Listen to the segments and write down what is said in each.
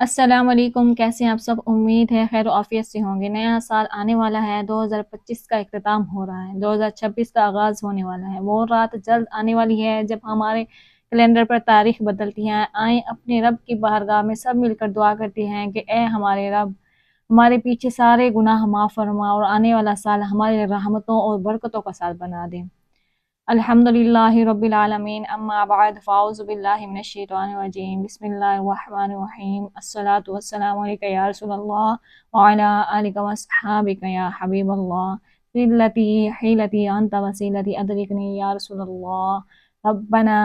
السلام علیکم، کیسے ہیں آپ سب؟ امید ہے خیر و عافیت سے ہوں گے۔ نیا سال آنے والا ہے، 2025 کا اختتام ہو رہا ہے، 2026 کا آغاز ہونے والا ہے۔ وہ رات جلد آنے والی ہے جب ہمارے کیلنڈر پر تاریخ بدلتی ہیں۔ آئیں اپنے رب کی بارگاہ میں سب مل کر دعا کرتے ہیں کہ اے ہمارے رب، ہمارے پیچھے سارے گناہ معاف فرما اور آنے والا سال ہمارے لیے رحمتوں اور برکتوں کا سال بنا دیں۔ الحمدللہ رب العالمین، اما بعد فاعوذ باللہ من الشیطان الرجیم، بسم اللہ الرحمن الرحیم، الصلاۃ والسلام علیک یا رسول اللہ وعلی آلک واصحابک یا حبیب اللہ، قلتی حیلتی انت وسیلتی ادرکنی یا رسول اللہ، ربنا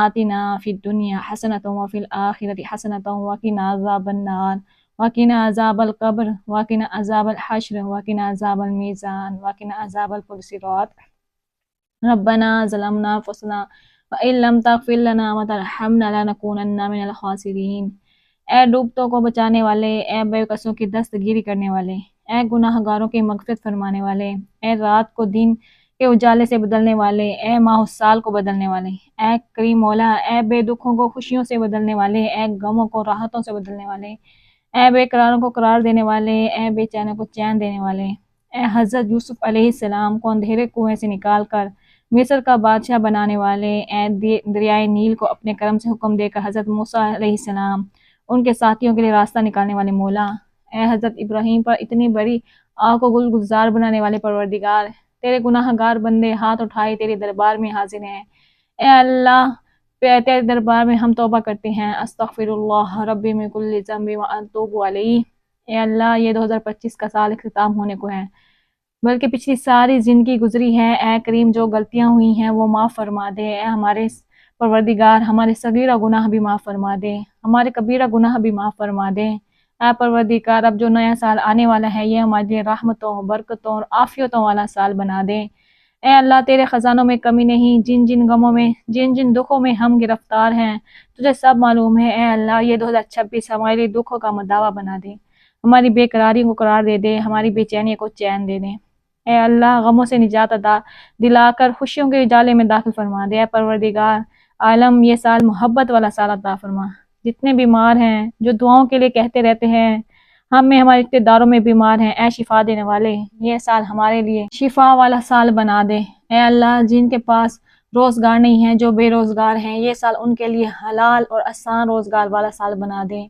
آتنا فی الدنیا حسنۃ وفی الآخرۃ حسنۃ وقنا عذاب النار وقنا عذاب القبر وقنا عذاب الحشر وقنا عذاب المیزان وقنا عذاب الصراط، ربنا ظلمنا انفسنا وان لم تغفر لنا وترحمنا لنكونن من الخاسرین۔ اے ڈوبتوں کو بچانے والے، اے بے کسوں کی دستگیری کرنے والے، اے گناہ گاروں کی مغفرت فرمانے والے، اے رات کو دن کے اجالے سے بدلنے والے، اے ماہ و سال کو بدلنے والے، اے کریم مولا، اے بے دکھوں کو خوشیوں سے بدلنے والے، اے غموں کو راحتوں سے بدلنے والے، اے بے قراروں کو قرار دینے والے، اے بے چینوں کو چین دینے والے، اے حضرت یوسف علیہ السلام کو اندھیرے کنویں سے نکال کر مصر کا بادشاہ بنانے والے، اے دریائے نیل کو اپنے کرم سے حکم دے کر حضرت موسیٰ علیہ السلام ان کے ساتھیوں کے لیے راستہ نکالنے والے مولا، اے حضرت ابراہیم پر اتنی بڑی آگ کو گلزار بنانے والے پروردگار، تیرے گناہ گار بندے ہاتھ اٹھائے تیرے دربار میں حاضر ہیں۔ اے اللہ، تیرے دربار میں ہم توبہ کرتے ہیں، استغفر اللہ ربی من کل ذنب واتوب علیہ۔ اے اللہ، یہ 2025 کا سال اختتام ہونے کو ہے، بلکہ پچھلی ساری زندگی گزری ہے۔ اے کریم، جو غلطیاں ہوئی ہیں وہ معاف فرما دے۔ اے ہمارے پروردگار، ہمارے صغیرہ گناہ بھی معاف فرما دے، ہمارے کبیرہ گناہ بھی معاف فرما دے۔ اے پروردگار، اب جو نیا سال آنے والا ہے یہ ہمارے لیے رحمتوں، برکتوں اور عافیتوں والا سال بنا دے۔ اے اللہ، تیرے خزانوں میں کمی نہیں، جن جن غموں میں، جن جن دکھوں میں ہم گرفتار ہیں تجھے سب معلوم ہے۔ اے اللہ، یہ 2026 ہمارے لیے دکھوں کا مداوع بنا دے، ہماری بے قراری کو قرار دے دے، ہماری بے چینی کو چین دے دے۔ اے اللہ، غموں سے نجات دلا کر خوشیوں کے اجالے میں داخل فرما دے۔ اے پروردگار عالم، یہ سال محبت والا سال عطا فرما۔ جتنے بیمار ہیں، جو دعاؤں کے لیے کہتے رہتے ہیں ہم میں، ہمارے رشتہ داروں میں بیمار ہیں، اے شفا دینے والے، یہ سال ہمارے لیے شفا والا سال بنا دے۔ اے اللہ، جن کے پاس روزگار نہیں ہے، جو بے روزگار ہیں، یہ سال ان کے لیے حلال اور آسان روزگار والا سال بنا دے۔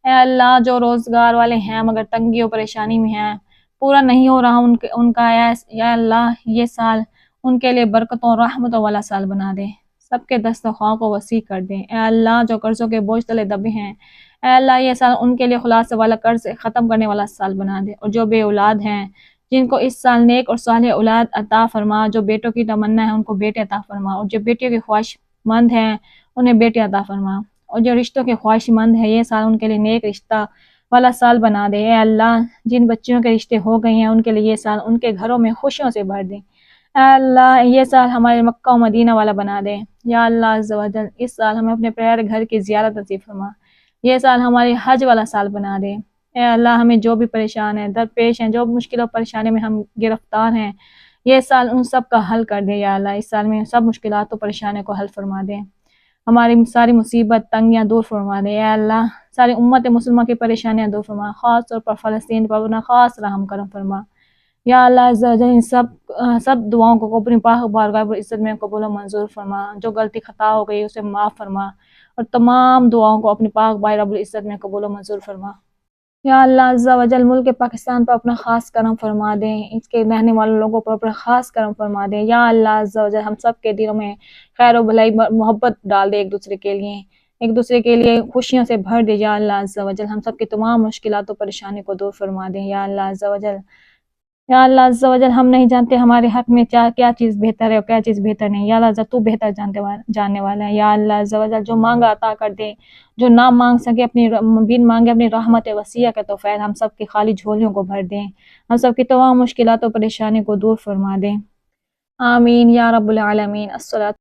اے اللہ، جو روزگار والے ہیں مگر تنگی اور پریشانی میں ہیں، پورا نہیں ہو رہا ان کا، یا اللہ یہ سال ان کے لیے برکتوں اور رحمتوں والا سال بنا دے، سب کے دسترخواں کو وسیع کر دے۔ اے اللہ، جو قرضوں کے بوجھ تلے دبے ہیں، اے اللہ یہ سال ان کے لیے خلاصے والا قرض ختم کرنے والا سال بنا دے۔ اور جو بے اولاد ہیں، جن کو اس سال نیک اور صالح اولاد عطا فرما، جو بیٹوں کی تمنا ہے ان کو بیٹے عطا فرما، اور جو بیٹیوں کی خواہش مند ہیں انہیں بیٹے عطا فرما، اور جو رشتوں کے خواہش مند ہیں یہ سال ان کے لیے نیک رشتہ والا سال بنا دے۔ اے اللہ، جن بچیوں کے رشتے ہو گئے ہیں ان کے لیے یہ سال ان کے گھروں میں خوشیوں سے بھر دے۔ اے اللہ، یہ سال ہمارے مکہ و مدینہ والا بنا دے۔ یا اللہ عز و جل، اس سال ہمیں اپنے پیارے گھر کی زیارت نصیب فرما، یہ سال ہمارے حج والا سال بنا دے۔ اے اللہ، ہمیں جو بھی پریشان ہیں، درپیش ہیں، جو مشکل و پریشانی میں ہم گرفتار ہیں، یہ سال ان سب کا حل کر دے۔ یا اللہ، اس سال میں سب مشکلات و پریشانیوں کو حل فرما دے، ہماری ساری مصیبت تنگیاں دور فرما دے۔ اے اللہ، ساری امت مسلمہ کی پریشانیاں دور فرما، خاص طور پر فلسطین پر اپنا خاص رحم کرم فرما۔ یا اللہ عز و جل، ان سب دعاؤں کو اپنی پاک بارگاہ پر عزت میں قبول و منظور فرما، جو غلطی خطا ہو گئی اسے معاف فرما، اور تمام دعاؤں کو اپنی پاک بارگاہ رب العزت میں قبول و منظور فرما۔ یا اللہ عز و جل، ملک پاکستان پر اپنا خاص کرم فرما دے، اس کے رہنے والے لوگوں پر اپنا خاص کرم فرما دے۔ یا اللہ عز و جل، ہم سب کے دلوں میں خیر و بھلائی محبت ڈال دے، ایک دوسرے کے لیے خوشیوں سے بھر دے۔ یا اللہ عز و جل، ہم سب کی تمام مشکلات و پریشانی کو دور فرما دے۔ یا اللہ عز و جل، یا اللہ عز و جل، ہم نہیں جانتے ہمارے حق میں کیا چیز بہتر ہے اور کیا چیز بہتر نہیں۔ یا اللہ، تو بہتر جاننے والا ہے۔ یا اللہ عز و جل، جو مانگا عطا کر دے، جو نہ مانگ سکے اپنی بن مانگے اپنی رحمت وسیع کا توفیق ہم سب کی خالی جھولیوں کو بھر دیں، ہم سب کی تمام مشکلات و پریشانی کو دور فرما دیں۔ آمین یا رب العالمین۔ الصلاۃ